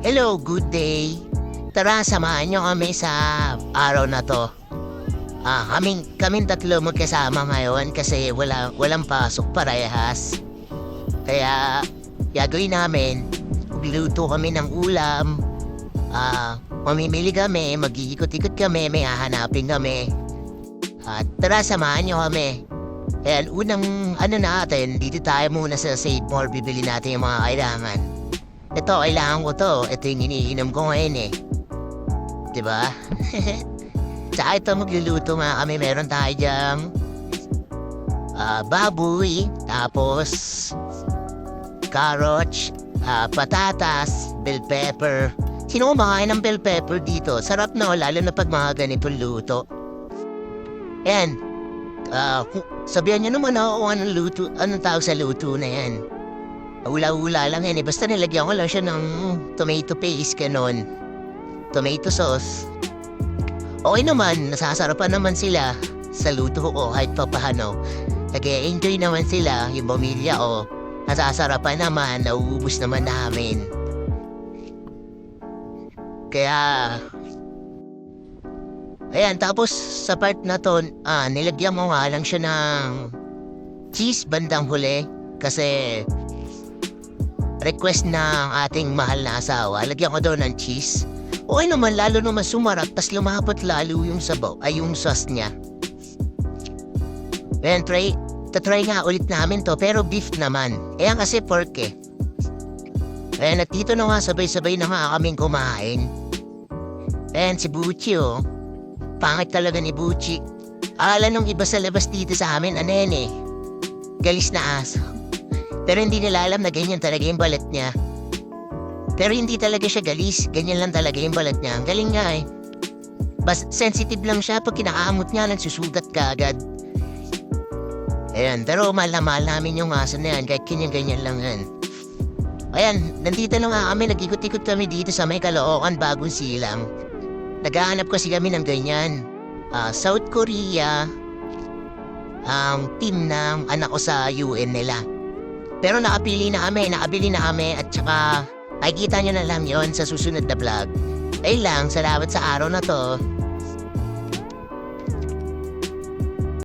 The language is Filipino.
Hello, good day. Tara, samahan niyo kami sa araw na 'to. Kaming tatlo magkasama ngayon kasi walang pasok parehas. Kaya gagawin namin, magluluto kami ng ulam, mamimili kami, mag-iikot-ikot kami, may hahanapin kami. At tara, samahan niyo kami. Ayan, unang natin, dito tayo muna sa Save More, bibili natin yung mga kailangan. Ito, kailangan ko to. Ito yung iniinom ko ngayon eh. Diba? Tsaka ito, magluluto nga kami. Meron tayo dyang baboy, tapos carrots, patatas, bell pepper. Sino kumakain ng bell pepper dito? Sarap no, lalo na pag mga ganitong luto. Ayan. Sabihan niyo naman ako kung anong tawag sa luto na yan. Hula-hula lang yan eh. Basta nilagyan ko lang siya ng tomato paste, ganon. Tomato sauce. Okay naman, nasasarapan naman sila sa luto ko kahit pa paano. Nag-enjoy naman sila, yung pamilya ko. Nasasarapan naman, nauubos naman namin. Kaya... Ayan, tapos sa part na to, nilagyan mo nga lang siya ng cheese bandang huli. Kasi request ng ating mahal na asawa, lagyan ko daw ng cheese. Okay naman, lalo naman sumarap, tas lumapot lalo yung sabaw, ay yung sauce niya. Ayan, tatry nga ulit namin to, pero beef naman. Ayan kasi pork eh. Ayan, at dito na nga, sabay-sabay na nga kaming kumain. Ayan, si Buchi oh. Pangit talaga ni Buchi. Akala nung iba sa labas dito sa amin, eh. Galis na aso. Pero hindi nila alam na ganyan talaga yung balat niya. Pero hindi talaga siya galis. Ganyan lang talaga yung balat niya. Ang galing nga eh. Sensitive lang siya. Pag kinakaamot niya, nagsusugat ka agad. Ayan, pero mahal na mahal namin yung aso na yan. Kahit ganyan lang yan. Ayan, nandito na nga kami. Nag-ikot-ikot kami dito sa may Caloocan, Bagong Silang. Naghahanap kasi kami ng ganyan. South Korea. Team ng anak ko sa UN nila. Pero nakabili na kami at saka makikita nyo na lang yon sa susunod na vlog. Ayun lang, salamat sa araw na to.